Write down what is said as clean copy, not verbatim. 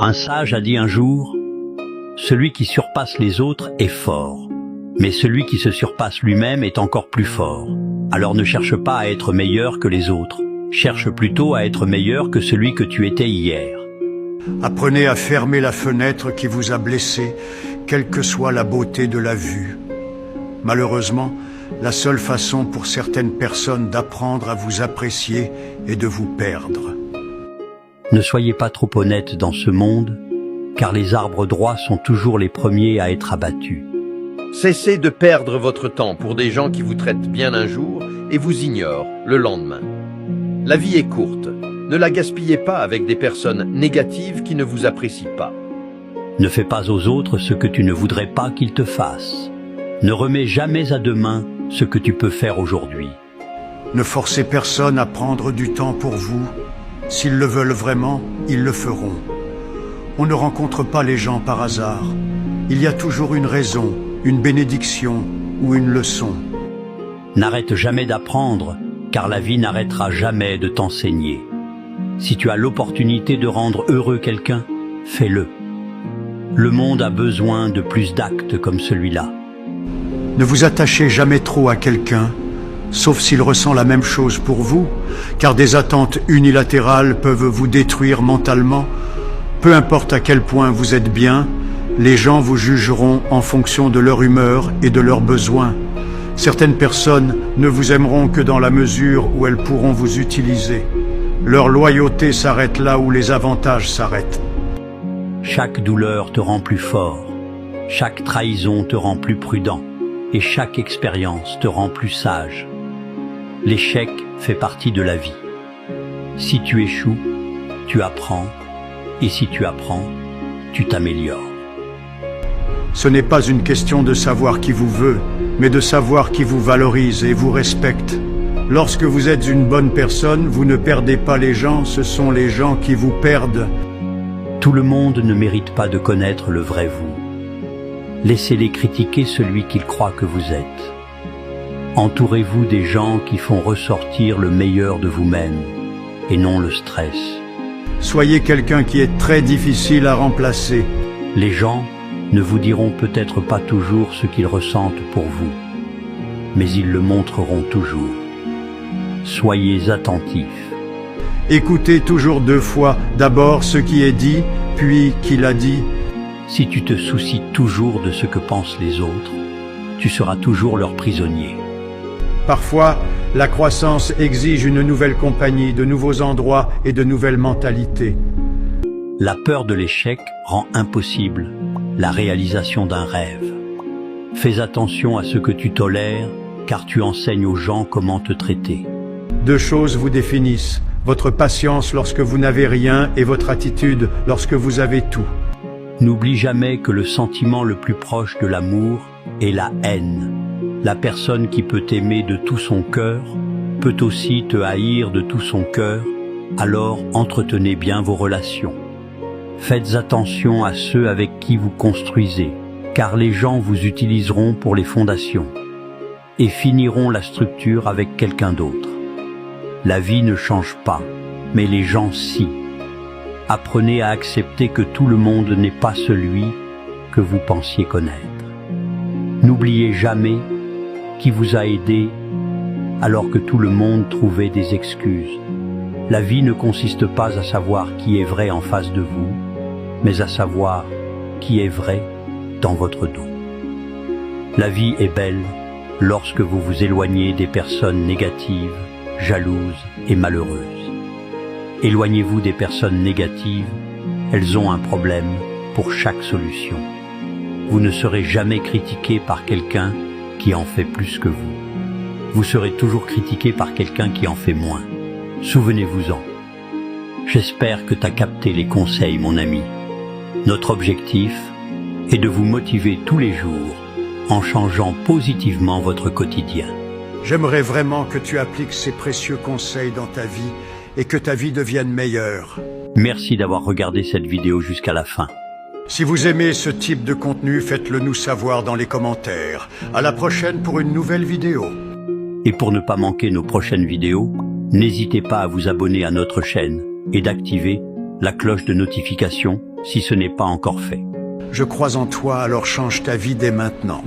Un sage a dit un jour, « Celui qui surpasse les autres est fort, mais celui qui se surpasse lui-même est encore plus fort. Alors ne cherche pas à être meilleur que les autres, cherche plutôt à être meilleur que celui que tu étais hier. » Apprenez à fermer la fenêtre qui vous a blessé, quelle que soit la beauté de la vue. Malheureusement, la seule façon pour certaines personnes d'apprendre à vous apprécier est de vous perdre. Ne soyez pas trop honnête dans ce monde, car les arbres droits sont toujours les premiers à être abattus. Cessez de perdre votre temps pour des gens qui vous traitent bien un jour et vous ignorent le lendemain. La vie est courte, ne la gaspillez pas avec des personnes négatives qui ne vous apprécient pas. Ne fais pas aux autres ce que tu ne voudrais pas qu'ils te fassent. Ne remets jamais à demain ce que tu peux faire aujourd'hui. Ne forcez personne à prendre du temps pour vous. S'ils le veulent vraiment, ils le feront. On ne rencontre pas les gens par hasard. Il y a toujours une raison, une bénédiction ou une leçon. N'arrête jamais d'apprendre, car la vie n'arrêtera jamais de t'enseigner. Si tu as l'opportunité de rendre heureux quelqu'un, fais-le. Le monde a besoin de plus d'actes comme celui-là. Ne vous attachez jamais trop à quelqu'un, sauf s'il ressent la même chose pour vous, car des attentes unilatérales peuvent vous détruire mentalement. Peu importe à quel point vous êtes bien, les gens vous jugeront en fonction de leur humeur et de leurs besoins. Certaines personnes ne vous aimeront que dans la mesure où elles pourront vous utiliser. Leur loyauté s'arrête là où les avantages s'arrêtent. Chaque douleur te rend plus fort, chaque trahison te rend plus prudent, et chaque expérience te rend plus sage. L'échec fait partie de la vie. Si tu échoues, tu apprends, et si tu apprends, tu t'améliores. Ce n'est pas une question de savoir qui vous veut, mais de savoir qui vous valorise et vous respecte. Lorsque vous êtes une bonne personne, vous ne perdez pas les gens, ce sont les gens qui vous perdent. Tout le monde ne mérite pas de connaître le vrai vous. Laissez-les critiquer celui qu'ils croient que vous êtes. Entourez-vous des gens qui font ressortir le meilleur de vous-même, et non le stress. Soyez quelqu'un qui est très difficile à remplacer. Les gens ne vous diront peut-être pas toujours ce qu'ils ressentent pour vous, mais ils le montreront toujours. Soyez attentifs. Écoutez toujours 2 fois, d'abord ce qui est dit, puis qui l'a dit. Si tu te soucies toujours de ce que pensent les autres, tu seras toujours leur prisonnier. Parfois, la croissance exige une nouvelle compagnie, de nouveaux endroits et de nouvelles mentalités. La peur de l'échec rend impossible la réalisation d'un rêve. Fais attention à ce que tu tolères, car tu enseignes aux gens comment te traiter. 2 choses vous définissent, votre patience lorsque vous n'avez rien et votre attitude lorsque vous avez tout. N'oublie jamais que le sentiment le plus proche de l'amour est la haine. La personne qui peut t'aimer de tout son cœur peut aussi te haïr de tout son cœur, alors entretenez bien vos relations. Faites attention à ceux avec qui vous construisez, car les gens vous utiliseront pour les fondations et finiront la structure avec quelqu'un d'autre. La vie ne change pas, mais les gens si. Apprenez à accepter que tout le monde n'est pas celui que vous pensiez connaître. N'oubliez jamais qui vous a aidé alors que tout le monde trouvait des excuses. La vie ne consiste pas à savoir qui est vrai en face de vous, mais à savoir qui est vrai dans votre dos. La vie est belle lorsque vous vous éloignez des personnes négatives, jalouses et malheureuses. Éloignez-vous des personnes négatives, elles ont un problème pour chaque solution. Vous ne serez jamais critiqué par quelqu'un qui en fait plus que vous. Vous serez toujours critiqué par quelqu'un qui en fait moins. Souvenez-vous-en. J'espère que tu as capté les conseils, mon ami. Notre objectif est de vous motiver tous les jours en changeant positivement votre quotidien. J'aimerais vraiment que tu appliques ces précieux conseils dans ta vie et que ta vie devienne meilleure. Merci d'avoir regardé cette vidéo jusqu'à la fin. Si vous aimez ce type de contenu, faites-le nous savoir dans les commentaires. À la prochaine pour une nouvelle vidéo. Et pour ne pas manquer nos prochaines vidéos, n'hésitez pas à vous abonner à notre chaîne et d'activer la cloche de notification si ce n'est pas encore fait. Je crois en toi, alors change ta vie dès maintenant.